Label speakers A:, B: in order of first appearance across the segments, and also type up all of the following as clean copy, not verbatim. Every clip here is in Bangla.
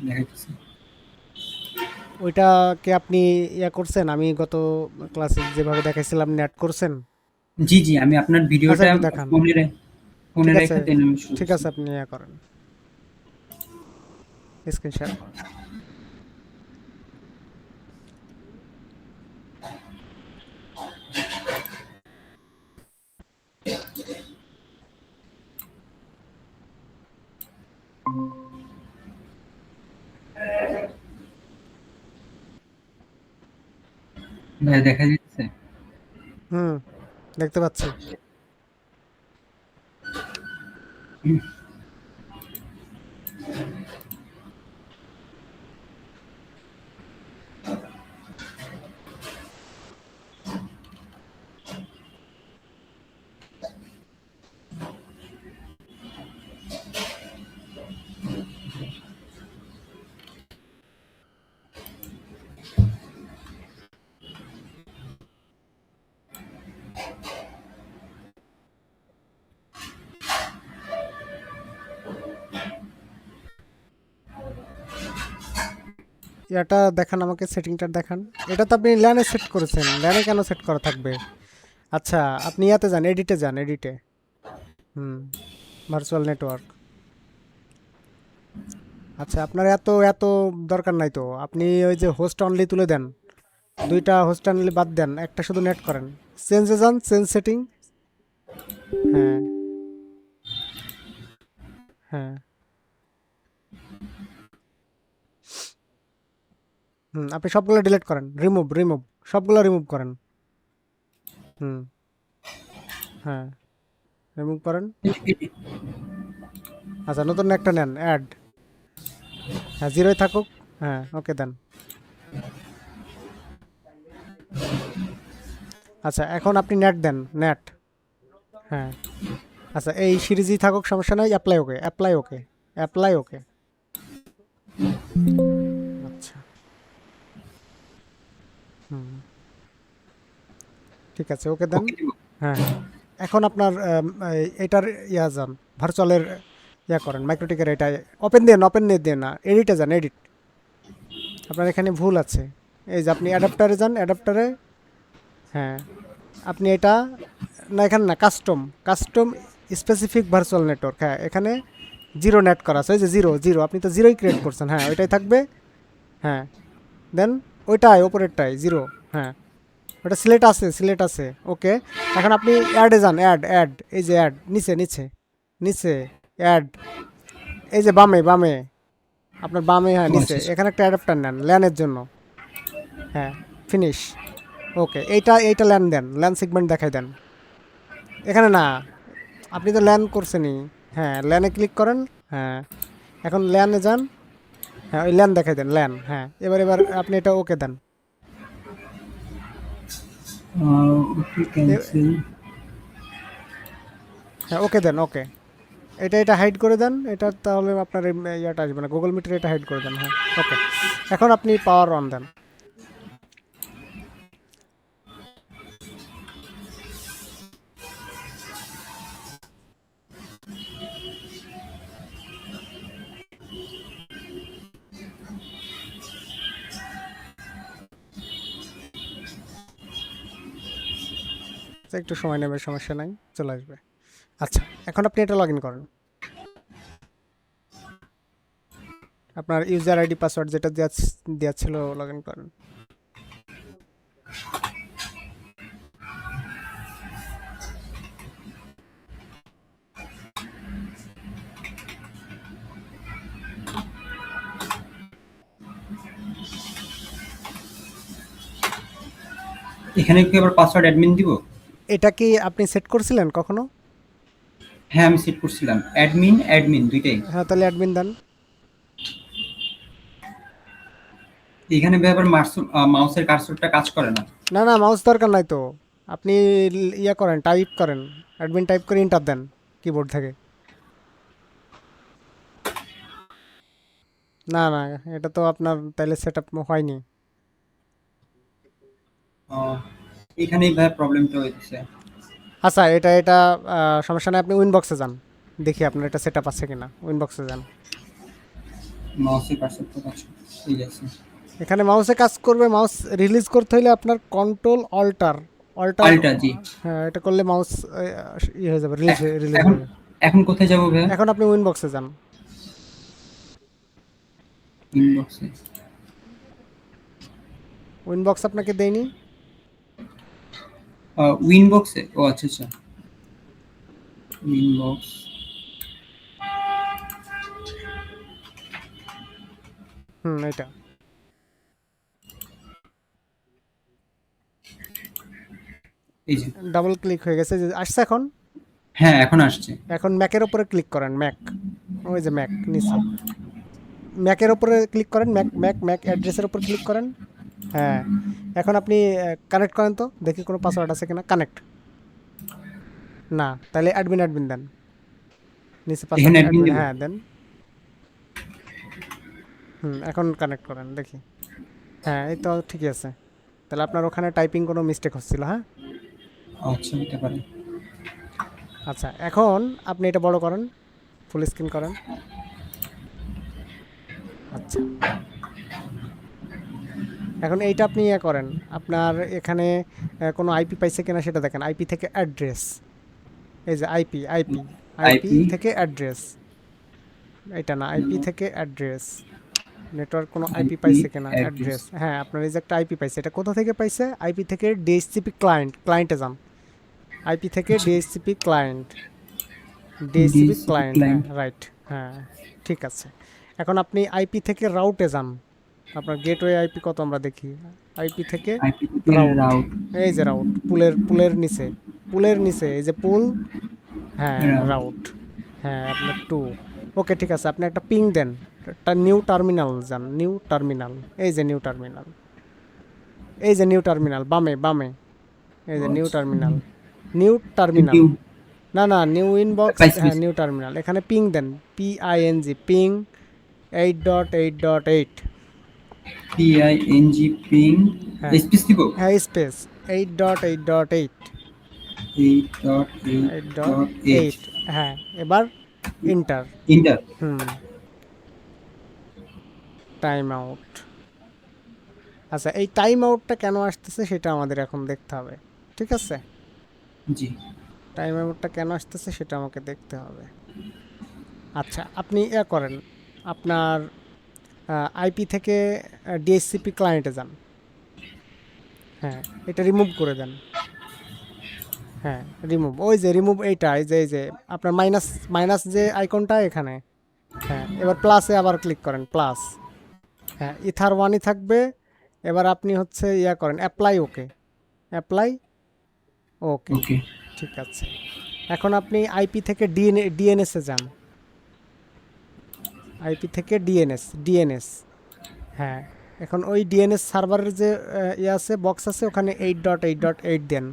A: দেখাইতেছে।
B: ওইটাকে আপনি ইয়া করছেন? আমি গত ক্লাসে যেভাবে দেখাইছিলাম নেট করছেন?
A: জি, জি, আমি আপনার
B: আচ্ছা
A: ভিডিওটা
B: একটু দেখান।
A: ফোনে
B: ঠিক আছে,
A: রেখে দেন আমি শুরু
B: ঠিক
A: করছি।
B: আছে, আপনি ইয়া করেন, স্ক্রিন শেয়ার করেন।
A: ভাই দেখা যাচ্ছে?
B: হুম, দেখতে পাচ্ছি। এটা দেখান, আমাকে সেটিংটা দেখান। এটা তো আপনি ল্যানে সেট করেছেন, ল্যানে কেন সেট করা থাকবে? আচ্ছা, আপনি ইয়াতে যান, এডিটে যান, এডিটে। হুম, ভার্চুয়াল নেটওয়ার্ক। আচ্ছা, আপনার এত এত দরকার নাই তো। আপনি ওই যে হোস্ট অনলি তুলে দেন, দুইটা হোস্ট অনলি বাদ দেন, একটা শুধু নেট করেন। চেঞ্জে যান, চেঞ্জ সেটিং। হ্যাঁ, হ্যাঁ। হুম, আপনি সবগুলো ডিলিট করেন, রিমুভ রিমুভ, সবগুলো রিমুভ করেন। হুম, হ্যাঁ, রিমুভ করেন। আচ্ছা, নতুন একটা নেন, অ্যাড। হ্যাঁ, জিরোই থাকুক। হ্যাঁ, ওকে দেন। আচ্ছা, এখন আপনি নেট দেন, নেট। হ্যাঁ, আচ্ছা, এই সিরিজই থাকুক, সমস্যা নাই। Apply okay, apply okay, apply okay. আচ্ছা, হুম, ঠিক আছে, ওকে দেন।
A: ওকে দিব।
B: হ্যাঁ, হ্যাঁ। এখন আপনার এটার ইয়া যান, ভার্চুয়ালের ইয়া করেন, মাইক্রোটিকের এটা ওপেন দিয়ে, ওপেন নিয়ে দিয়ে না, এডিটে যান, এডিট। আপনার এখানে ভুল আছে। এই যে আপনি অ্যাডাপ্টারে যান, অ্যাডাপ্টারে। হ্যাঁ, আপনি এটা, না এখানে না, custom, custom specific virtual network. হ্যাঁ, এখানে জিরো নেট করা আছে, ওই যে জিরো জিরো, আপনি তো জিরোই ক্রিয়েট করছেন। হ্যাঁ, ওইটাই থাকবে। হ্যাঁ, দেন ওইটাই ওপরেরটাই জিরো। হ্যাঁ, ওটা সিলেট আছে, সিলেট আছে। ওকে, এখন আপনি অ্যাডে যান, অ্যাড অ্যাড, এই যে অ্যাড, নিচে নিচে নিচে, অ্যাড, এই যে বামে বামে, আপনার বামে, হ্যাঁ
A: ও
B: নিচে,
A: আচ্ছা, আচ্ছা।
B: এখানে একটা অ্যাডাপ্টার নেন ল্যানের জন্য। হ্যাঁ, ফিনিশ। ওকে, এইটা এইটা ল্যান দেন, ল্যান সেগমেন্ট দেখাই দেন। এখানে না, আপনি তো ল্যান করছেনই। হ্যাঁ, ল্যানে ক্লিক করেন। হ্যাঁ, এখন ল্যানে যান। হ্যাঁ, ওই ল্যান দেখাই দেন, ল্যান। হ্যাঁ, এবার এবার আপনি এটা ওকে দেন।
A: ওকে
B: এ-
A: ক্যান্সেল।
B: হ্যাঁ, ওকে দেন, ওকে। এটা এটা হাইড করে দেন, এটা তাহলে আপনার এই ইয়াটা আসবে না, গুগল মিটের এটা হাইড করে দেন। হ্যাঁ, ওকে। এখন আপনি পাওয়ার অন দেন। তো একটু সময় নেবে, সমস্যা নাই, চলে আসবে। আচ্ছা, এখন আপনি এটা লগ ইন করেন। আপনার ইউজার আইডি পাসওয়ার্ড যেটা দেওয়া ছিল, লগ ইন করেন।
A: এখানে কি আবার পাসওয়ার্ড অ্যাডমিন দিব?
B: এটা কি আপনি সেট করছিলেন কখনো?
A: হ্যাঁ, আমি সেট করছিলাম। অ্যাডমিন, অ্যাডমিন ২ টাই।
B: হ্যাঁ, তাহলে অ্যাডমিন দেন।
A: এখানে ভাই আবার মাউসের কার্সরটা কাজ করে না।
B: না না, মাউস দরকার নাই তো। আপনি ইয়া করেন, টাইপ করেন, অ্যাডমিন টাইপ করে ইন্টার দেন কিবোর্ড থেকে। না না, এটা তো আপনার তাইলে সেট আপ হয়নি।
A: ও, এখানেই ভাই প্রবলেমটা হয়েছে।
B: আচ্ছা, এটা এটা সমস্যা নেই, আপনি উইনবক্সে যান, দেখি আপনার এটা সেট আপ আছে কিনা। উইনবক্সে যান।
A: মাউসের কার্সরটা কাজ করবে, এই আছে।
B: এখানে মাউসে কাজ করবে। মাউস রিলিজ করতে হলে আপনার কন্ট্রোল অল্টার অল্টার,
A: আলটা, জি।
B: হ্যাঁ এটা করলে মাউস ইয়ে হয়ে যাবে, রিলিজ
A: এ-
B: রিলিজ
A: এখন
B: হয়ে যাবে।
A: এখন কোথায় যাবো ভাইয়া?
B: এখন আপনি উইনবক্সে যান।
A: ইনবক্সে।
B: উইনবক্স আপনাকে দেয়নি?
A: উইনবক্সে, ও আচ্ছা আচ্ছা, উইনবক্স।
B: এটা
A: এই যে।
B: ডাবল ক্লিক হয়ে গেছে, যে আসছে এখন।
A: হ্যাঁ, এখন আসছে।
B: এখন ম্যাকের উপরে ক্লিক করেন, ম্যাক, ওই যে ম্যাক নিচে, ম্যাকের উপরে ক্লিক করেন, ম্যাক ম্যাক ম্যাক অ্যাড্রেসের উপর ক্লিক করেন। হ্যাঁ, এখন আপনি কানেক্ট করেন তো, দেখি কোনো পাসওয়ার্ড আছে কিনা। কানেক্ট, না তাহলে অ্যাডমিন অ্যাডমিন দেন, নিচে পাসওয়ার্ড
A: এখানে অ্যাডমিন
B: অ্যাডমিন,
A: দিব।
B: হ্যাঁ দেন। এখন কানেক্ট করেন দেখি। হ্যাঁ এই তো ঠিকই আছে। তাহলে আপনার ওখানে টাইপিং কোনো মিস্টেক হচ্ছিল, হ্যাঁ।
A: আচ্ছা, হতে পারে।
B: আচ্ছা এখন আপনি এটা বড় করেন, ফুল স্ক্রিন করেন। আচ্ছা এখন এইটা আপনি ইয়ে করেন, আপনার এখানে কোনো আইপি পাইছে কিনা সেটা দেখেন। আইপি থেকে অ্যাড্রেস, এই যে আইপি আইপি আইপি
A: আইপি।
B: থেকে অ্যাড্রেস, এটা না, আইপি থেকে অ্যাড্রেস। নেটওয়ার্ক কোনো আইপি
A: আইপি
B: পাইছে কিনা,
A: অ্যাড্রেস।
B: অ্যাড্রেস, হ্যাঁ আপনার এই যে একটা আইপি পাইছে, এটা কোথা থেকে পাইছে? আইপি থেকে ডিএইচসিপি ক্লায়েন্ট, ক্লায়েন্টে যান। আইপি থেকে
A: আচ্ছা,
B: DHCP client, DHCP
A: DCP
B: client, হ্যাঁ
A: ক্লায়েন্ট।
B: রাইট, হ্যাঁ ঠিক আছে। এখন আপনি আইপি থেকে রাউটে যান। আপনার গেটওয়ে আইপি কত আমরা দেখি, আইপি থেকে
A: আইপি থেকে
B: রাউট,
A: রাউট।
B: এই যে রাউট, পুলের নিচে, পুলের নিচে এই যে পুল, হ্যাঁ
A: রাউট।
B: রাউট, হ্যাঁ আপনার 2। ওকে ঠিক আছে, আপনি একটা পিং দেন, একটা নিউ টার্মিনাল যান, নিউ টার্মিনাল, এই যে নিউ টার্মিনাল, এই যে নিউ টার্মিনাল, বামে বামে, এই যে নিউ
A: আচ্ছা,
B: টার্মিনাল, নিউ টার্মিনাল,
A: নিউ।
B: না না নিউ ইনবক্স,
A: পাইছি
B: হ্যাঁ
A: পাইছি।
B: New terminal. এখানে পিং দেন, পিআইএনজি, পিং 8.8.8,
A: পিআইএনজি পিং।
B: হ্যাঁ
A: স্পেস দিব।
B: হ্যাঁ স্পেস 8.8.8,
A: 8.8.8।
B: 8.8, হ্যাঁ এবার ইন্টার।
A: ইন্টার।
B: হুম, টাইম আউট। আচ্ছা এই টাইম আউটটা কেন আসতেছে সেটা আমাদের এখন দেখতে হবে, ঠিক আছে।
A: জি।
B: টাইম আউটটা কেন আসতেছে সেটা আমাকে দেখতে হবে। আচ্ছা আপনি ইয়া করেন, আপনার আইপি থেকে ডিএসসিপি ক্লায়েন্টে যান। হ্যাঁ এটা রিমুভ করে দেন। হ্যাঁ রিমুভ, ওই যে রিমুভ, এইটা এই যে আপনার মাইনাস মাইনাস যে আইকনটা এখানে। হ্যাঁ এবার প্লাসে আবার ক্লিক করেন, প্লাস, হ্যাঁ ইথার ওয়ানই থাকবে। এবার আপনি হচ্ছে ইয়া করেন, অ্যাপ্লাই, ওকে, অ্যাপ্লাই, ওকে
A: ওকে।
B: ঠিক আছে। এখন আপনি আইপি থেকে ডিএনএসে যান, আইপি থেকে ডিএনএস, হ্যাঁ এখন ওই ডিএনএস সার্ভারের যে ইয়ে আছে, বক্স আছে, ওখানে 8.8.8 দেন,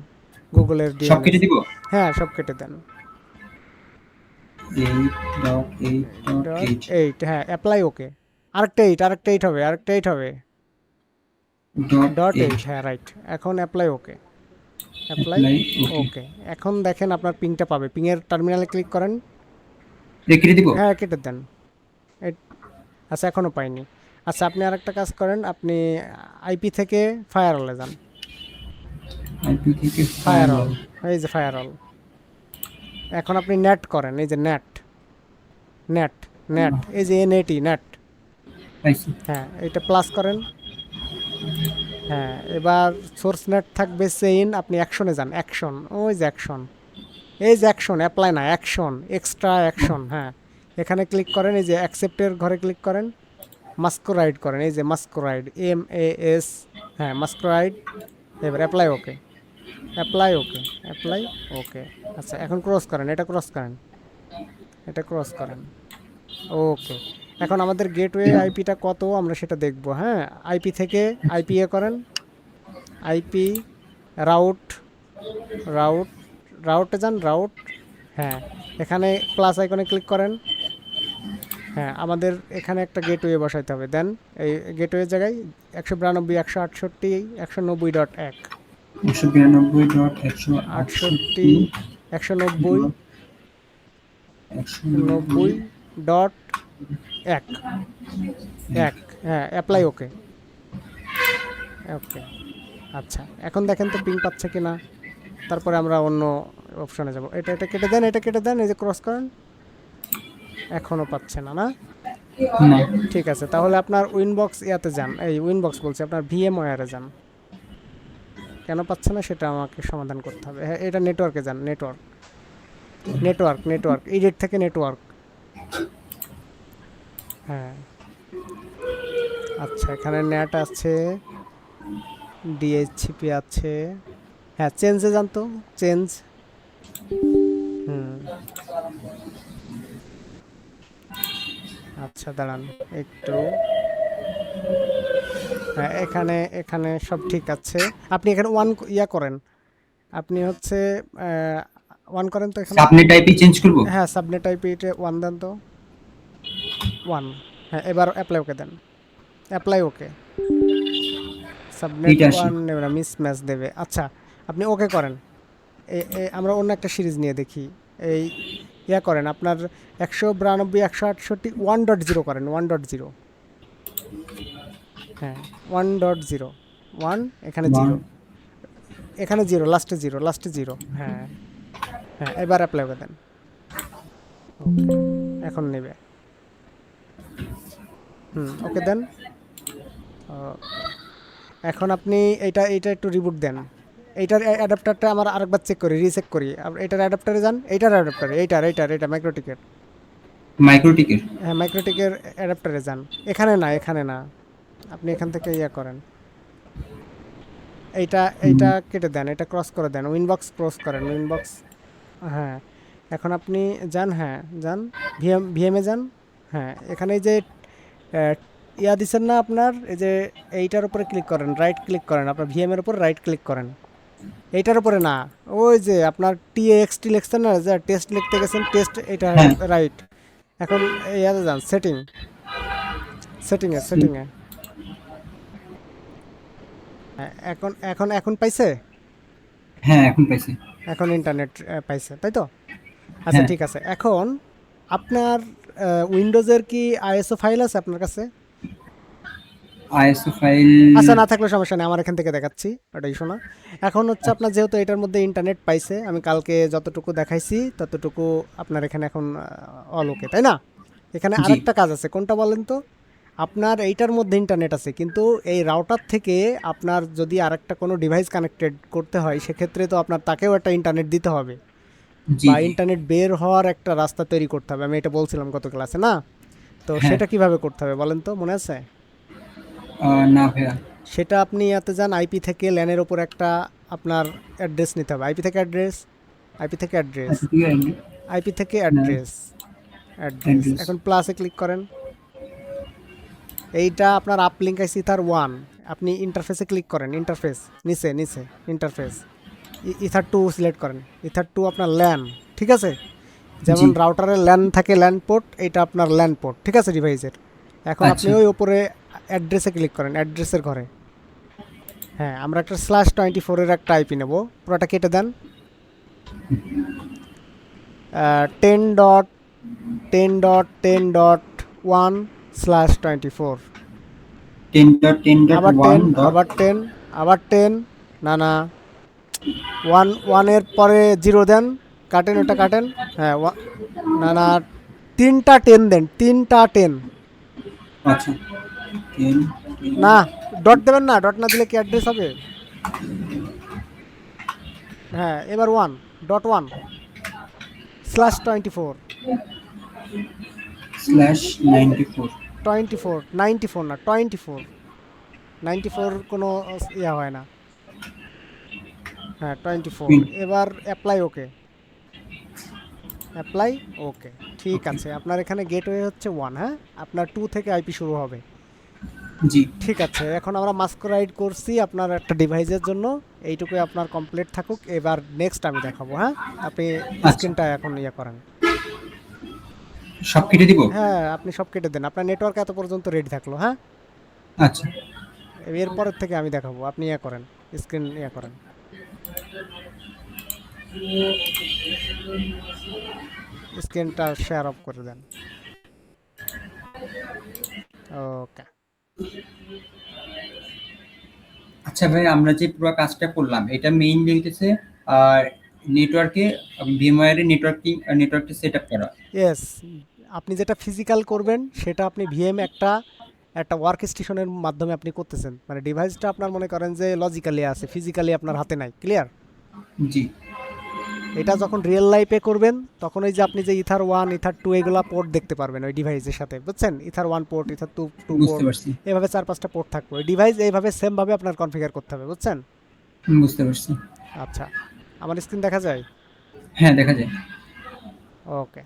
B: গুগলের
A: সব
B: ডিএনএস।
A: কেটে দিব।
B: হ্যাঁ সব কেটে দেন,
A: 8.8.8
B: 8, হ্যাঁ অ্যাপ্লাই, ওকে, আরেকটা 8 হবে, আরেকটা 8 হবে,
A: ডট
B: ডট
A: 8।
B: 8, হ্যাঁ রাইট। এখন অ্যাপ্লাই, ওকে, অ্যাপ্লাই,
A: অ্যাপ্লাই, ওকে।
B: ওকে। এখন দেখেন আপনার পিংটা পাবে, পিংয়ের টার্মিনালে ক্লিক করেন।
A: রেখে দিব।
B: হ্যাঁ কেটে দেন। আচ্ছা এখনও পাইনি। আচ্ছা আপনি আরেকটা কাজ করেন, আপনি আইপি থেকে ফায়ারওয়ালে যান,
A: আইপি থেকে
B: ফায়ারওয়াল,
A: ফায়ারওয়াল।
B: এই যে ফায়ারওয়াল। এখন আপনি নেট করেন, এই যে নেট, নেট, নেট, এই যে এনএটি, নেট,
A: পাইছি।
B: হ্যাঁ এটা প্লাস করেন। হ্যাঁ এবার সোর্স নেট থাকবে সেইন, আপনি অ্যাকশনে যান, অ্যাকশন, ওই যে অ্যাকশন, এই যে অ্যাকশন, অ্যাপ্লাই না, অ্যাকশন, এক্সট্রা অ্যাকশন, হ্যাঁ এখানে ক্লিক করেন, এই যে অ্যাকসেপ্টের ঘরে ক্লিক করেন, মাস্কোরাইড করেন, এই যে মাস্কোরাইড, MAS, হ্যাঁ মাস্কোরাইড। এবার অ্যাপ্লাই, ওকে, অ্যাপ্লাই, ওকে, অ্যাপ্লাই, ওকে। আচ্ছা এখন ক্রস করেন, এটা ক্রস করেন, এটা ক্রস করেন, ওকে। এখন আমাদের গেটওয়ে আইপিটা কত আমরা সেটা দেখব, হ্যাঁ। আইপি থেকে আইপি এ করেন, আইপি রাউট, রাউট, রাউটে যান, রাউট, হ্যাঁ এখানে প্লাস আইকনে ক্লিক করেন। হ্যাঁ আমাদের এখানে একটা গেটওয়ে বসাইতে হবে, দেন এই গেটওয়ে জায়গায় 192.168.190.1,
A: 192.168.
B: 190, 90 ডট এক এক হ্যাঁ অ্যাপ্লাই ওকে ওকে। আচ্ছা এখন দেখেন তো পিং পাচ্ছে কিনা, তারপরে আমরা অন্য অপশনে যাব। এটা কেটে দেন, এটা কেটে দেন, এই যে ক্রস করেন, এখনও পাচ্ছে না না?
A: না।
B: ঠিক আছে, তাহলে আপনার উইনবক্স ইয়াতে যান, এই উইনবক্স বলছি, আপনার ভিএম ওয়্যারে যান। কেন পাচ্ছে না সেটা আমাকে সমাধান করতে হবে। হ্যাঁ এটা নেটওয়ার্কে যান, নেটওয়ার্ক নেটওয়ার্ক নেটওয়ার্ক এডিট থেকে নেটওয়ার্ক। হ্যাঁ আচ্ছা এখানে নেট আছে, ডিএইচসিপি আছে। হ্যাঁ চেঞ্জে যান তো, চেঞ্জ। হুম আচ্ছা দাঁড়ান একটু। হ্যাঁ এখানে এখানে সব ঠিক আছে। আপনি এখানে ওয়ান ইয়া করেন, আপনি হচ্ছে ওয়ান করেন তো এখানে।
A: সাবনেট আইপি চেঞ্জ করব।
B: হ্যাঁ সাবনেট আইপিতে ওয়ান দেন তো, ওয়ান। হ্যাঁ এবার অ্যাপ্লাই ওকে দেন, অ্যাপ্লাই ওকে। সাবনেট
A: এইটা আসে।
B: ওয়ান নেবে না, মিস ম্যাচ দেবে। আচ্ছা আপনি ওকে করেন। আমরা অন্য একটা সিরিজ নিয়ে দেখি। এই ইয়া করেন আপনার 192.168 1.0 করেন, 1.0। হ্যাঁ 1.0, ওয়ান এখানে
A: ওয়ান।
B: জিরো, এখানে জিরো, লাস্টে জিরো, লাস্টে জিরো। হ্যাঁ হ্যাঁ এবার অ্যাপ্লাই করে দেন। ওকে এখন নেবে। ওকে দেন। ওকে এখন আপনি এইটা এইটা একটু রিবুট দেন। এইটার অ্যাডাপ্টারটা আমার আরেকবার চেক করি, রিচেক করি। এটার অ্যাডাপ্টারে যান, এইটার অ্যাডাপ্টারে, এইটা মাইক্রোটিকের।
A: মাইক্রোটিকের।
B: হ্যাঁ মাইক্রোটিকের অ্যাডাপ্টারে যান। এখানে না, এখানে না, আপনি এখান থেকে ইয়া করেন। এইটা এইটা কেটে দেন, এটা ক্রস করে দেন, উইনবক্স ক্রস করেন, উইনবক্স। হ্যাঁ এখন আপনি যান, হ্যাঁ যান, ভিএমে যান। হ্যাঁ এখানে এই যে আহ, ইয়া দিচ্ছেন না আপনার, এই যে এইটার উপরে ক্লিক করেন, রাইট ক্লিক করেন, আপনার ভিএম এর উপর রাইট ক্লিক করেন। এইটার উপরে না, ওই যে আপনার টিএক্সটি লিখছেন না, যে টেস্ট লিখতে গেছেন, টেস্ট এটা
A: হ্যাঁ।
B: রাইট। এখন ইয়াতে যান, সেটিং, সেটিংয়ে। হ্যাঁ এখন এখন এখন পাইছে,
A: হ্যাঁ এখন পাইছি।
B: এখন ইন্টারনেট পাইছে তাই তো? আচ্ছা
A: হ্যাঁ।
B: ঠিক আছে। এখন আপনার উইন্ডোজের কি আইএসও ফাইল আছে আপনার কাছে?
A: ISO file.
B: আচ্ছা না থাকলে সমস্যা নেই, আমার এখান থেকে দেখাচ্ছি, ওটাই শোনা। এখন হচ্ছে আপনার যেহেতু এটার মধ্যে ইন্টারনেট পাইছে, আমি কালকে যতটুকু দেখাইছি ততটুকু আপনার এখানে এখন অল ওকে তাই না? এখানে
A: জি।
B: আরেকটা কাজ আছে, কোনটা বলেন তো? আপনার এইটার মধ্যে ইন্টারনেট আছে, কিন্তু এই রাউটার থেকে আপনার যদি আরেকটা কোনো ডিভাইস কানেক্টেড করতে হয়, সেক্ষেত্রে তো আপনার তাকেও একটা ইন্টারনেট দিতে হবে,
A: জি
B: বা
A: জি।
B: ইন্টারনেট বের হওয়ার একটা রাস্তা তৈরি করতে হবে। আমি এটা বলছিলাম গত ক্লাসে না? তো
A: হ্যাঁ।
B: সেটা কিভাবে করতে হবে বলেন তো, মনে আছে?
A: না ভাইয়া।
B: সেটা আপনি ইয়াতে যান, আইপি থেকে ল্যানের ওপর একটা আপনার অ্যাড্রেস নিতে হবে। আইপি থেকে অ্যাড্রেস, আইপি থেকে অ্যাড্রেস,
A: আচ্ছা ঠিক আছে।
B: আইপি থেকে
A: হ্যাঁ।
B: Address, address.
A: অ্যাড্রেস।
B: এখন প্লাসে ক্লিক করেন। এইটা আপনার আপ লিঙ্ক আইসি ইথার ওয়ান, আপনি ইন্টারফেসে ক্লিক করেন, ইন্টারফেস নিচে নিচে ইন্টারফেস, ইথার টু সিলেক্ট করেন, ইথার টু আপনার ল্যান, ঠিক আছে?
A: জি।
B: যেমন রাউটারের ল্যান থাকে ল্যান পোর্ট, এইটা আপনার ল্যান পোর্ট, ঠিক আছে ডিভাইসের। এখন আপনি
A: আচ্ছা।
B: ওই উপরে অ্যাড্রেসে ক্লিক করেন, অ্যাড্রেসের ঘরে। হ্যাঁ আমরা একটা /24 একটা আইপি নেব, পুরোটা কেটে দেন। 10.10.10.1/24,
A: 10.10.1
B: আবার টেন,
A: ডট।
B: আবার টেন, আবার টেন, না না, ওয়ানের পরে জিরো দেন, কাটেন ওটা কাটেন। হ্যাঁ না না, তিনটা টেন দেন, তিনটা টেন।
A: আচ্ছা। 10।
B: না ডট দেবেন না, ডট না দিলে কি অ্যাড্রেস হবে? হ্যাঁ এবার ওয়ান, /24,
A: /94।
B: 94 না 24 কোনো ইয়া হয় না। হ্যাঁ 24।
A: পিন।
B: এবার অ্যাপ্লাই ওকে, অ্যাপ্লাই ওকে। ঠিক
A: ওকে।
B: আছে, আপনার এখানে গেটওয়ে হচ্ছে ওয়ান, হ্যাঁ আপনার টু থেকে আইপি শুরু হবে।
A: জি।
B: ঠিক আছে, এখন আমরা মাস্করাইড করছি আপনার একটা ডিভাইসের জন্য, এইটুকুই আপনার কমপ্লিট থাকুক। এবার নেক্সট আমি দেখাবো, হ্যাঁ আপনি
A: আচ্ছা
B: স্ক্রিনটা এখন ইয়ে করেন।
A: সব কেটে দিব।
B: হ্যাঁ আপনি সব কেটে দেন, আপনার নেটওয়ার্ক এত পর্যন্ত রেডি থাকলো, হ্যাঁ।
A: আচ্ছা।
B: এরপরের থেকে আমি দেখাবো, আপনি ইয়ে করেন, স্ক্রিন ইয়ে করেন, স্ক্রিনটা শেয়ার অফ করে দেন। ওকে।
A: আচ্ছা ভাই, আমরা যে পুরো কাজটা করলাম এটা মেইনলি হইতেছে নেটওয়ার্কে ভিমওয়্যারে নেটওয়ার্কটা সেট আপ করা।
B: ইয়েস, আপনি যেটা ফিজিক্যাল করবেন সেটা আপনি ভিএম একটা একটা ওয়ার্ক স্টেশনের মাধ্যমে আপনি করতেছেন, মানে ডিভাইসটা আপনার মনে করেন যে লজিক্যালি আছে, ফিজিক্যালি আপনার হাতে নাই। ক্লিয়ার?
A: জি,
B: এটা যখন রিয়েল লাইফে করবেন তখন ওই যে আপনি যে ইথার ওয়ান ইথার টু এগুলা পোর্ট দেখতে পারবেন ওই ডিভাইসের সাথে, বুঝছেন? Ether one port, ether two two
A: বুঝতে
B: পোর্ট,
A: পারছি।
B: এভাবে 4-5টা পোর্ট থাকবে। ওই ডিভাইস এইভাবে সেমভাবে আপনার কনফিগার করতে হবে, বুঝছেন?
A: বুঝতে পারছি।
B: আচ্ছা, আমার স্ক্রিন দেখা যায়?
A: হ্যাঁ, দেখা যায়।
B: ওকে।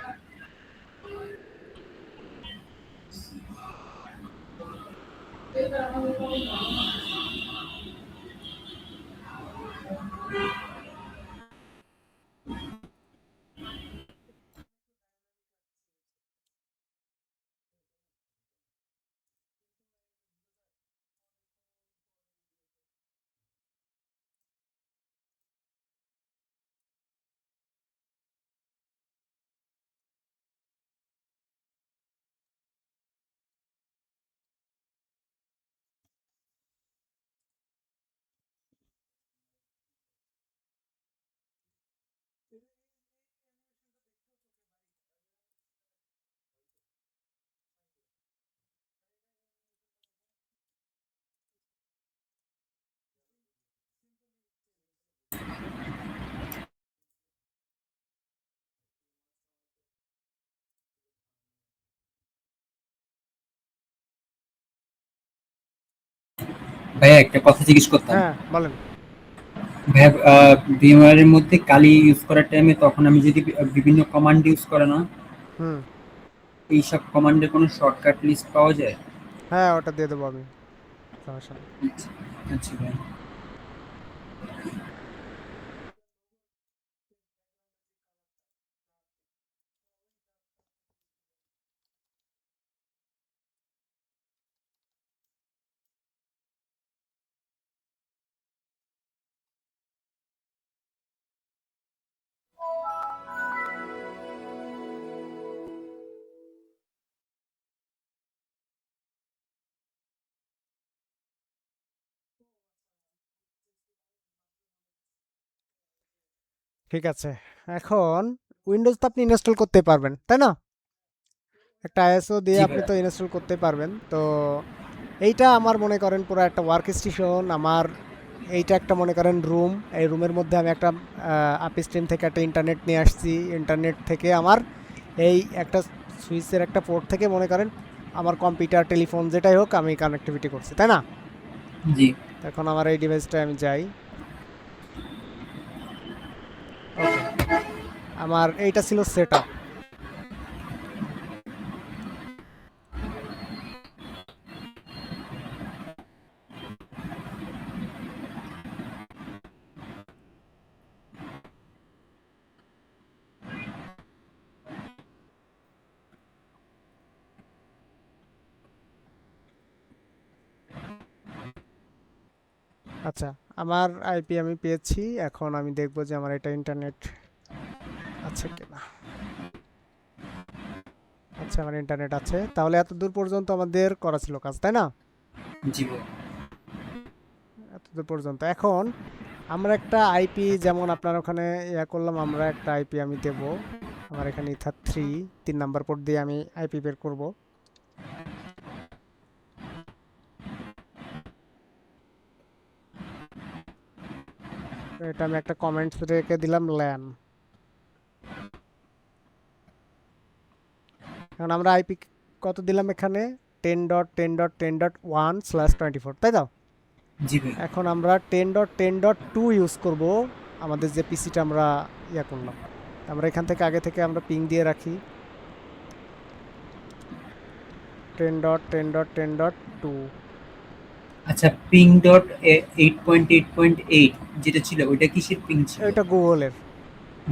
A: ভাইয়া একটা কথা জিজ্ঞেস করতাম।
B: হ্যাঁ, বলেন।
A: ভাইয়া, ভিমওয়্যার এর মধ্যে কালি ইউজ করার টাইমে তখন আমি যদি বিভিন্ন কমান্ড ইউজ করে না,
B: হুম।
A: এইসব কমান্ডের কোনো শর্টকাট লিস্ট পাওয়া যায়?
B: হ্যাঁ, ওটা দিয়ে দেবো আমি, সমস্যা নেই।
A: আচ্ছা, আচ্ছা ভাই।
B: ঠিক আছে, এখন উইন্ডোজ তো আপনি ইনস্টল করতে পারবেন, তাই না? একটা আইএসও দিয়ে
A: জি
B: আপনি
A: ভাইয়া।
B: তো ইনস্টল করতে পারবেন। তো এইটা আমার মনে করেন পুরো একটা ওয়ার্ক স্টেশন আমার। এইটা একটা মনে করেন রুম, এই রুমের মধ্যে আমি একটা আপ স্ট্রিম থেকে একটা ইন্টারনেট নিয়ে আসছি। ইন্টারনেট থেকে আমার এই একটা সুইচের একটা পোর্ট থেকে মনে করেন আমার কম্পিউটার টেলিফোন যেটাই হোক আমি কানেক্টিভিটি করছি, তাই না?
A: জি।
B: তো এখন আমার এই ডিভাইসটা আমি যাই। ওকে, আমার এইটা ছিল সেট আপ। আচ্ছা, আমার আইপি আমি পেয়েছি। এখন আমি দেখবো যে আমার এটা ইন্টারনেট আছে কিনা। আচ্ছা, আমার ইন্টারনেট আছে। তাহলে এত দূর পর্যন্ত আমাদের করা ছিল কাজ, তাই না?
A: জি ভাই।
B: এত দূর পর্যন্ত। এখন আমরা একটা আইপি, যেমন আপনার ওখানে ইয়া করলাম, আমরা একটা আইপি আমি দেব। আমার এখানে ইথার 3 নাম্বার পোর্ট দিয়ে আমি আইপি বের করব। তো এটা আমি একটা কমেন্টস রেখে দিলাম ল্যান। এখন আমরা আইপি কত দিলাম এখানে? 10.10.10.1/24, তাই তো?
A: জি ভাই।
B: এখন আমরা 10.10.2 ইউজ করব আমাদের যে পিসিটা আমরা ইয়া করলাম। আমরা এখান থেকে আগে থেকে আমরা পিং দিয়ে রাখি 10.10.10.2।
A: আচ্ছা, পিং ডট 8.8.8 যেটা ছিল ওইটা কিসের পিং ছিল?
B: এটা গুগলের।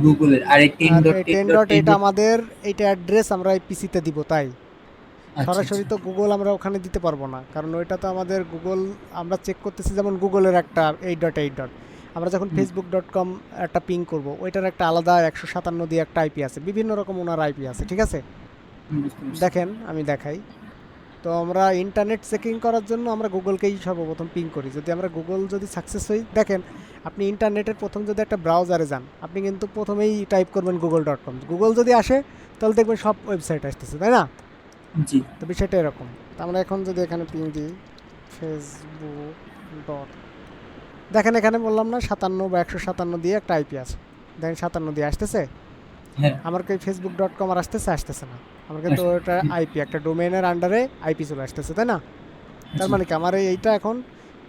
A: গুগলের। আর এই টেন
B: আর
A: ডট
B: এই
A: ten
B: ten
A: dot
B: dot
A: ten
B: এটা
A: ডট
B: আমাদের এইটা অ্যাড্রেস আমরা এই পিসিতে দিব, তাই
A: আচ্ছা,
B: সরাসরি
A: আচ্ছা।
B: তো গুগল আমরা ওখানে দিতে পারবো না, কারণ ওইটা তো আমাদের গুগল। আমরা চেক করতেছি যেমন গুগলের একটা 8.8. আমরা যখন
A: হুম,
B: facebook.com একটা পিং করব, ওইটার একটা আলাদা 157 দিয়ে একটা আইপি আছে, বিভিন্ন রকম ওনার আইপি আছে, ঠিক আছে?
A: বুঝতে পারছি।
B: দেখেন আমি দেখাই। তো আমরা ইন্টারনেট চেকিং করার জন্য আমরা গুগলকেই সর্বপ্রথম পিং করি। যদি আমরা গুগল যদি সাকসেস হই, দেখেন আপনি ইন্টারনেটের প্রথম যদি একটা ব্রাউজারে যান, আপনি কিন্তু প্রথমেই টাইপ করবেন google.com। গুগল যদি আসে তাহলে দেখবেন সব ওয়েবসাইট আসতেছে, তাই না?
A: জি।
B: তো বিষয়টা এরকম। তো আমরা এখন যদি এখানে পিং দিই ফেসবুক ডট, দেখেন এখানে বললাম না 57 বা 157 দিয়ে একটা আইপি আছে, দেখেন 57 দিয়ে আসতেছে।
A: হ্যাঁ।
B: আমার কি ফেসবুক.com আর আসতেছে না, আমার কিন্তু
A: আচ্ছা।
B: ওটা আইপি একটা ডোমেইনের আন্ডারে আইপি চলে আসতেছে, তাই না? তার
A: জি।
B: মানে কি আমার এইটা এখন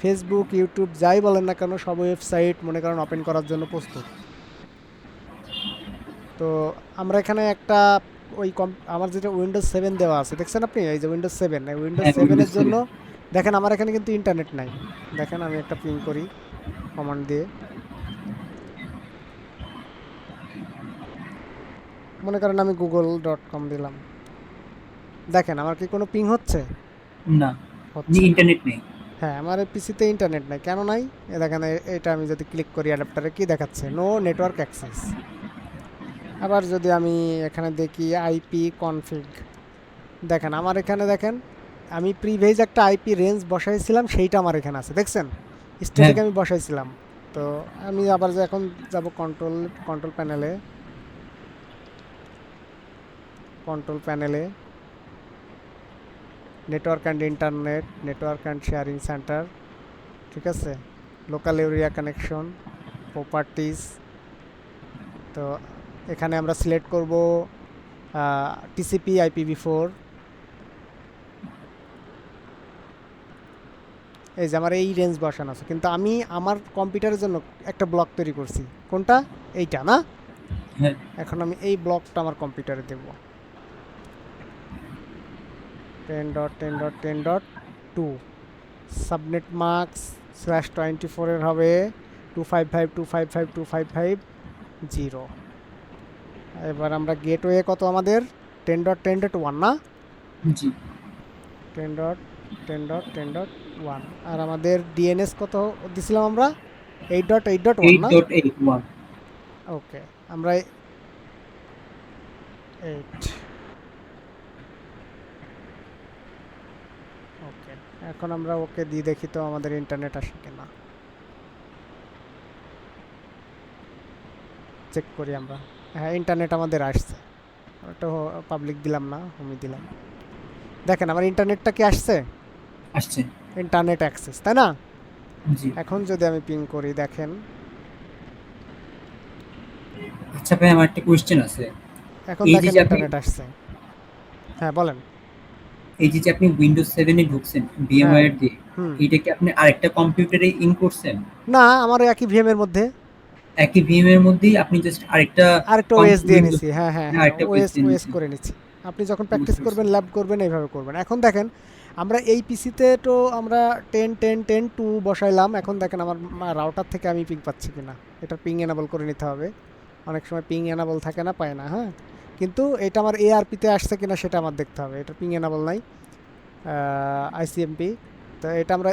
B: ফেসবুক ইউটিউব যাই বলেন না কেন সব ওয়েবসাইট মনে করেন ওপেন করার জন্য প্রস্তুত। তো আমরা এখানে একটা ওই আমার যেটা উইন্ডোজ 7 দেওয়া আছে দেখছেন আপনি, এই যে উইন্ডোজ 7, এই উইন্ডোজ
A: হ্যাঁ, উইন্ডোজ
B: সেভেনের জন্য
A: 7।
B: দেখেন আমার এখানে কিন্তু ইন্টারনেট নাই। দেখেন আমি একটা পিং করি কমান্ড দিয়ে, মনে করেন আমি google.com দিলাম, দেখেন আমার কি কোনো পিং হচ্ছে?
A: না,
B: হচ্ছে না।
A: ইন্টারনেট নেই।
B: হ্যাঁ, আমার এই পিসিতে ইন্টারনেট নাই, কেন নাই? এ দেখেন এটা আমি যদি ক্লিক করি অ্যাডাপ্টারে কি দেখাচ্ছে, নো নেটওয়ার্ক অ্যাক্সেস। আবার যদি আমি এখানে দেখি আইপি কনফিগ, দেখেন আমার এখানে দেখেন আমি প্রিভিয়াস একটা আইপি রেঞ্জ বসাইছিলাম সেইটা আমার এখানে আছে, দেখছেন
A: হ্যাঁ।
B: স্ট্যাটিক আমি বসাইছিলাম। তো আমি আবার যে এখন যাব কন্ট্রোল প্যানেলে network and internet, network and sharing centre, ঠিক আছে, লোকাল এরিয়া কানেকশন, প্রপার্টিজ। তো এখানে আমরা সিলেক্ট করব টিসিপি আইপিভি4। এই যে আমার এই রেঞ্জ বসানো আছে, কিন্তু আমি আমার কম্পিউটারের জন্য একটা ব্লক তৈরি করছি, কোনটা? এইটা না?
A: হ্যাঁ।
B: এখন আমি এই ব্লকটা আমার কম্পিউটারে দেব 10.10.10.2, সাবনেট মার্কস /24 এর হবে 255.255.255.0। এবার আমরা গেটওয়ে কত আমাদের 10.10.1 না?
A: জি।
B: 10.10.10.1। আর আমাদের ডিএনএস কত দিছিলাম আমরা? 8.8.1 না?
A: 8.81।
B: ওকে, আমরা 8, ওকে। এখন আমরা ওকে দিয়ে দেখি তো আমাদের ইন্টারনেট আসে কিনা, চেক করি আমরা। হ্যাঁ, ইন্টারনেট আমাদের আসছে। ওটা পাবলিক দিলাম না, হোমই দিলাম। দেখেন আমার ইন্টারনেটটা কি আসছে,
A: আসছে।
B: ইন্টারনেট অ্যাক্সেস, তাই না?
A: জি।
B: এখন যদি আমি পিং করি দেখেন,
A: আচ্ছা ভাই, আমার একটা কোয়েশ্চেন আছে।
B: এখন
A: এই যে
B: দেখেন
A: যে আপনি
B: ইন্টারনেট আসছে। হ্যাঁ বলেন।
A: এই যে আপনি উইন্ডোজ 7 ঢুকছেন
B: হ্যাঁ।
A: ভিএমওয়্যার দিয়ে,
B: হুম।
A: এইটা কি আপনি আরেকটা কম্পিউটারে ইন করছেন?
B: না, আমার একই ভিএম এর মধ্যে
A: একই ভিএম এর মধ্যেই আপনি জাস্ট আরেকটা
B: আরেকটা ওএস দিয়ে
A: উইন্ডোজ,
B: নিছি। হ্যাঁ হ্যাঁ হ্যাঁ,
A: আরেকটা ওএস
B: ওএস
A: দিয়ে
B: ওএস
A: নিচ্ছেন?
B: করে নিচ্ছি। আপনি যখন প্র্যাকটিস
A: বুঝতে পারছি।
B: করবেন, ল্যাব করবেন, এইভাবে করবেন। এখন দেখেন আমরা এই পিসিতে তো আমরা 10.10.10.2 বসাইলাম। এখন দেখেন আমার রাউটার থেকে আমি পিং পাচ্ছি কিনা, এটা পিং এনাবল করে নিতে হবে। অনেক সময় পিং এনাবল থাকে না, পায় না, হ্যাঁ। কিন্তু এটা আমার এআরপিতে আসছে কিনা সেটা আমার দেখতে হবে, এটা পিং এনাবল নাই, আইসিএমপি। তো এটা আমরা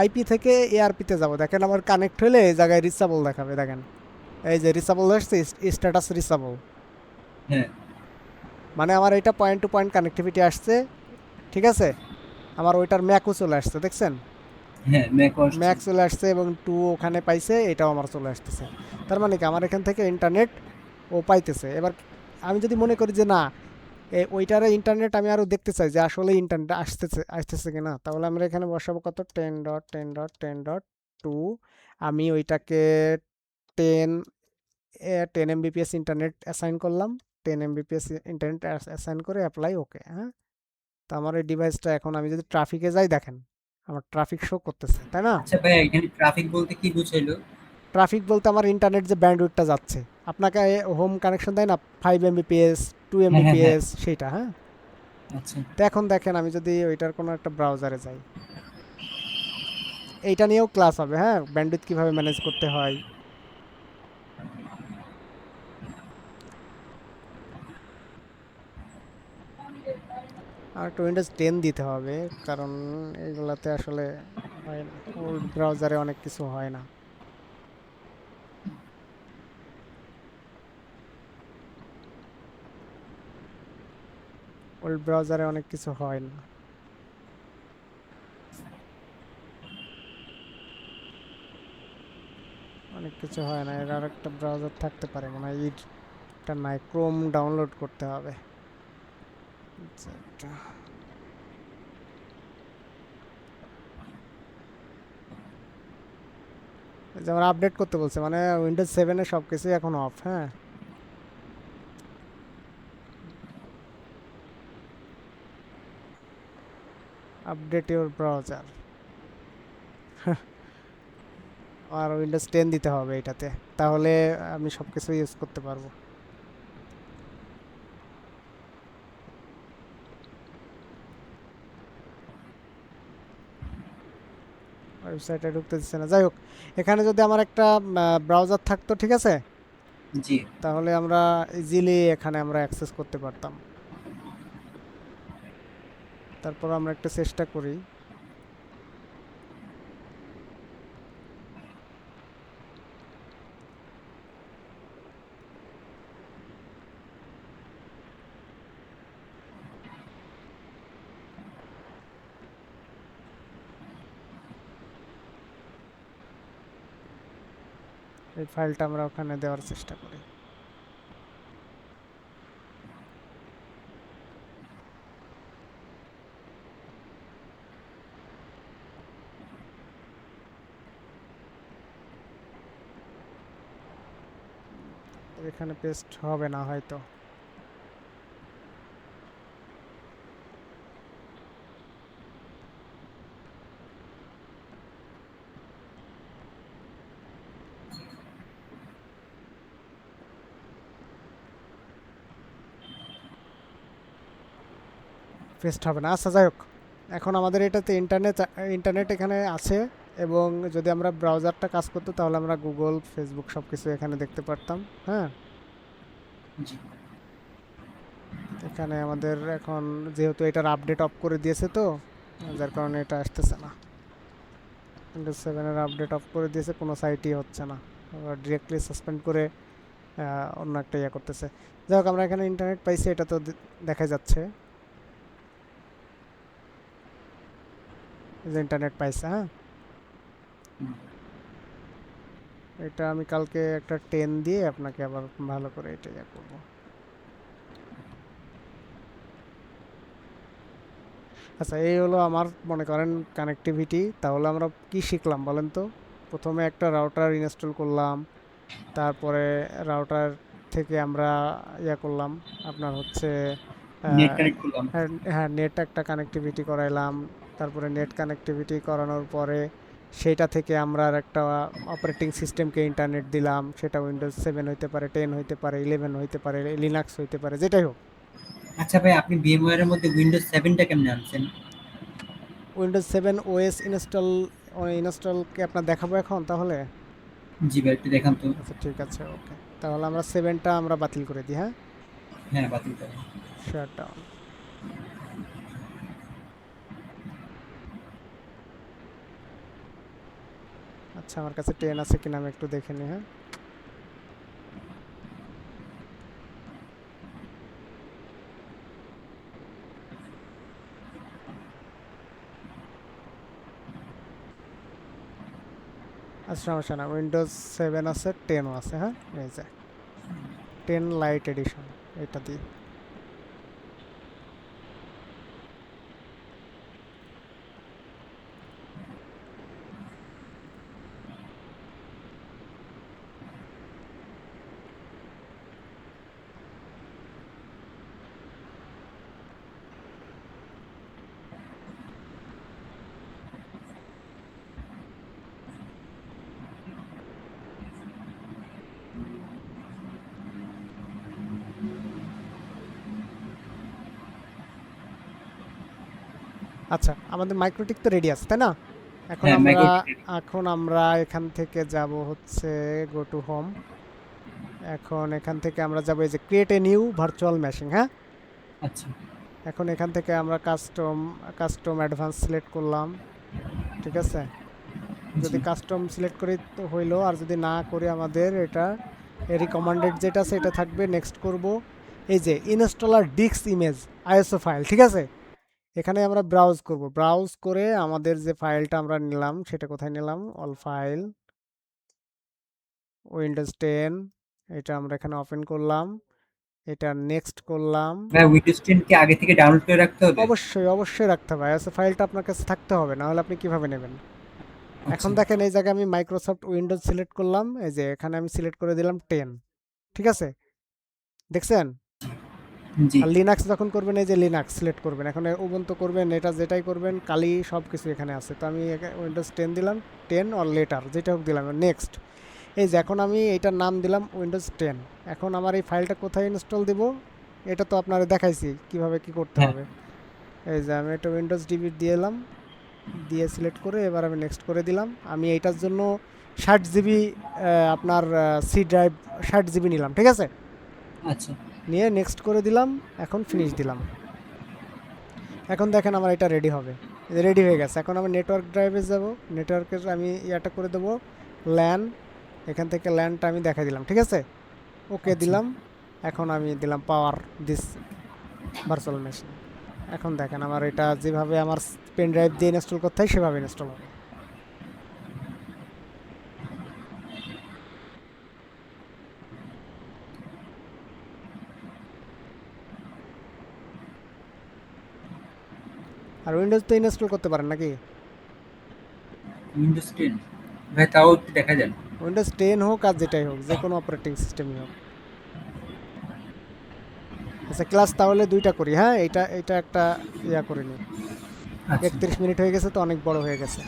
B: আইপি থেকে এআরপিতে যাব। দেখেন আমার কানেক্ট হলে এই জায়গায় রিচাবল দেখাবে, দেখেন এই যে রিচাবল আসছে, স্ট্যাটাস রিচাবল,
A: হ্যাঁ।
B: মানে আমার এটা পয়েন্ট টু পয়েন্ট কানেক্টিভিটি আসছে, ঠিক আছে। আমার ওইটার ম্যাকও চলে আসছে, দেখছেন
A: হ্যাঁ, ম্যাক আসছে।
B: ম্যাক চলে আসছে এবং 2 ওখানে পাইছে, এটাও আমার চলে আসতেছে। তার মানে কি আমার এখান থেকে ইন্টারনেট ও পাইতেছে। এবার আমি যদি মনে করি যে না, ওইটারে ইন্টারনেট আমি আরও দেখতে চাই যে আসলে ইন্টারনেট আসতেছে কিনা, তাহলে আমরা এখানে বসাবো কত 10.10.10.2। আমি ওইটাকে 10 10 Mbps ইন্টারনেট অ্যাসাইন করলাম, 10 Mbps ইন্টারনেট অ্যাসাইন করে অ্যাপ্লাই, ওকে, হ্যাঁ। তো আমার এই ডিভাইসটা এখন আমি যদি ট্রাফিকে যাই দেখেন আমার ট্রাফিক শো করতেছে, তাই না?
A: আচ্ছা ভাই, এখানে ট্রাফিক বলতে কি বুঝাইলো?
B: ট্রাফিক বলতে আমার ইন্টারনেট যে ব্যান্ডউইথটা যাচ্ছে, আপনাকে হোম কানেকশন দেয় না 5 Mbps, টু
A: হ্যাঁ, হ্যাঁ, হ্যাঁ।
B: এমবিপিএস সেইটা, হ্যাঁ।
A: আচ্ছা।
B: তো এখন দেখেন আমি যদি ওইটার কোনো একটা ব্রাউজারে যাই, এইটা নিয়েও ক্লাস হবে, হ্যাঁ, ব্যান্ডউইথ কিভাবে ম্যানেজ করতে হয়। আর একটা উইন্ডোজ 10 দিতে হবে, কারণ এইগুলাতে আসলে হয় না, ওল্ড ব্রাউজারে অনেক কিছু হয় না। ওল্ড ব্রাউজারে অনেক কিছু হয় না। অনেক কিছু হয় না, এর আর একটা ব্রাউজার থাকতে পারে মনে হয়, এটা নাই, ক্রোম ডাউনলোড করতে হবে। আচ্ছা, এটা এই যে আমার আপডেট করতে বলছে, মানে উইন্ডোজ 7 এ সব কিছুই এখন অফ। হ্যাঁ, আপডেট ইউর ব্রাউজার, আর উইন্ডোজ 10 দিতে হবে এটাতে, তাহলে আমি সব কিছু ইউজ করতে পারবো। ওয়েবসাইটে ঢুকতে দিচ্ছে না, যাই হোক। এখানে যদি আমার একটা ব্রাউজার থাকতো, ঠিক আছে,
A: জি।
B: তাহলে আমরা ইজিলি এখানে আমরা অ্যাক্সেস করতে পারতাম। তারপর আমরা একটু চেষ্টা করি। এই ফাইলটা আমরা ওখানে দেওয়ার চেষ্টা করি। এখানে পেস্ট হবে না হয়তো। পেস্ট হবে না, আচ্ছা যাই হোক। এখন আমাদের এটাতে ইন্টারনেট, ইন্টারনেট এখানে আছে, এবং যদি আমরা ব্রাউজারটা কাজ করতো তাহলে আমরা গুগল, ফেসবুক সব কিছু এখানে দেখতে পারতাম। হ্যাঁ,
A: জি।
B: এখানে আমাদের এখন যেহেতু এটার আপডেট অফ করে দিয়েছে, তো যার কারণে এটা আসতেছে না। উইন্ডোজ 7-এর আপডেট অফ করে দিয়েছে, কোনো সাইটই হচ্ছে না, আবার ডিরেক্টলি সাসপেন্ড করে অন্য একটা ইয়ে করতেছে। যাই হোক, আমরা এখানে ইন্টারনেট পাইছি, এটা তো দেখা যাচ্ছে যে ইন্টারনেট পাইছে। হ্যাঁ,
A: হুম।
B: এটা আমি কালকে একটা 10 দিয়ে আপনাকে আবার ভালো করে এটা ইয়ে করবো। আচ্ছা, এই হলো আমার মনে করেন কানেক্টিভিটি। তাহলে আমরা কি শিখলাম বলেন তো? প্রথমে একটা রাউটার ইনস্টল করলাম, তারপরে রাউটার থেকে আমরা ইয়া করলাম, আপনার হচ্ছে
A: নেট
B: আহ,
A: কানেক্ট করলাম।
B: হ্যাঁ হ্যাঁ, নেট একটা কানেক্টিভিটি করাইলাম। তারপরে নেট কানেক্টিভিটি করানোর পরে সেইটা থেকে আমরা আর একটা অপারেটিং সিস্টেমকে ইন্টারনেট দিলাম, সেটা উইন্ডোজ 7 হইতে পারে, 10 হইতে পারে, 11 হইতে পারে, লিনাক্স হইতে পারে, যেটাই হোক।
A: আচ্ছা ভাই, আপনি VMware এর মধ্যে উইন্ডোজ 7টা কেমনে আনছেন?
B: উইন্ডোজ 7 ওএস ইনস্টলকে আপনার দেখাবো এখন তাহলে।
A: জি ভাই, একটু দেখান তো।
B: আচ্ছা ঠিক আছে, ওকে। তাহলে আমরা 7টা আমরা বাতিল করে দিই। হ্যাঁ,
A: হ্যাঁ, বাতিল করেন।
B: Shut down. আচ্ছা, আমার কাছে 10 আছে কিনা আমি একটু দেখে নিই। হ্যাঁ, আচ্ছা সমস্যা না, উইন্ডোজ 7 আছে, 10ও আছে। হ্যাঁ, এই যে 10 লাইট এডিশন, এটা দিই। আচ্ছা, আমাদের মাইক্রোটিক তো রেডি আছে, তাই না? এখন
A: হ্যাঁ,
B: আমরা
A: মাইক্রোটিক।
B: এখন আমরা এখান থেকে যাব হচ্ছে গো টু হোম। এখন এখান থেকে আমরা যাব এই যে create a new virtual machine. হ্যাঁ,
A: আচ্ছা।
B: এখন এখান থেকে আমরা কাস্টম কাস্টম অ্যাডভান্স সিলেক্ট করলাম, ঠিক আছে।
A: জি।
B: যদি কাস্টম সিলেক্ট করি তো হইলো, আর যদি না করি আমাদের এটা রিকমেন্ডেড যেটা আছে এটা থাকবে, নেক্সট করব। এই যে installer disk image ISO file, ঠিক আছে। এখানে আমরা ব্রাউজ করব, ব্রাউজ করে আমাদের যে ফাইলটা আমরা নিলাম সেটা কোথায় নিলাম, অল ফাইল, উইন্ডোজ 10, এটা আমরা এখানে ওপেন করলাম, এটা নেক্সট করলাম।
A: ভাই উইন্ডোজ 10 কি আগে থেকে ডাউনলোড করে রাখতে হবে?
B: অবশ্যই অবশ্যই রাখতে হবে, ফাইলটা আপনার কাছে থাকতে হবে, না হলে আপনি কিভাবে নেবেন।
A: আচ্ছা।
B: এখন দেখেন এই জায়গায় আমি মাইক্রোসফট উইন্ডোজ সিলেক্ট করলাম, এই যে এখানে আমি সিলেক্ট করে দিলাম 10, ঠিক আছে, দেখছেন।
A: জি।
B: আর লিনাক্স যখন করবেন এই যে লিনাক্স সিলেক্ট করবেন, এখন উবুন্টু করবেন, এটা যেটাই করবেন কালি সব কিছু এখানে আছে। তো আমি উইন্ডোজ 10 দিলাম, 10 অর লেটার যেটা হোক দিলাম, নেক্সট। এই যে এখন আমি এটার নাম দিলাম উইন্ডোজ 10। এখন আমার এই ফাইলটা কোথায় ইনস্টল দিব, এটা তো আপনারা দেখাইছি কিভাবে কি করতে
A: হ্যাঁ।
B: হবে। এই যে আমি এটা উইন্ডোজ ডিবি দিলাম, দিয়ে সিলেক্ট করে এবার আমি নেক্সট করে দিলাম। আমি এইটার জন্য 60 জিবি আপনার সি ড্রাইভ 60 জিবি নিলাম, ঠিক আছে,
A: আচ্ছা।
B: নিয়ে নেক্সট করে দিলাম, এখন ফিনিশ দিলাম। এখন দেখেন আমার এটা রেডি হবে, রেডি হয়ে গেছে। এখন আমি নেটওয়ার্ক ড্রাইভে যাব, নেটওয়ার্কের আমি ইয়াটা করে দেবো ল্যান, এখান থেকে ল্যানটা আমি দেখা দিলাম, ঠিক আছে, ওকে
A: আচ্ছা।
B: দিলাম। এখন আমি দিলাম পাওয়ার দিস ভার্চুয়াল মেশিন। এখন দেখেন আমার এটা যেভাবে আমার পেন ড্রাইভ দিয়ে ইনস্টল করতে হয় সেভাবে ইনস্টল হবে। আর উইন্ডোজ তো ইনস্টল করতে পারেন নাকি?
A: উইন্ডোজ 10 ভাই তাও একটু দেখা যান।
B: উইন্ডোজ 10 হোক আর যেটাই হোক, যে কোনো অপারেটিং সিস্টেমই হোক। আচ্ছা ক্লাস তাহলে দুইটা করি, হ্যাঁ, এটা এটা একটা ইয়া করে নিই।
A: আচ্ছা।
B: 31 মিনিট হয়ে গেছে তো, অনেক বড় হয়ে গেছে।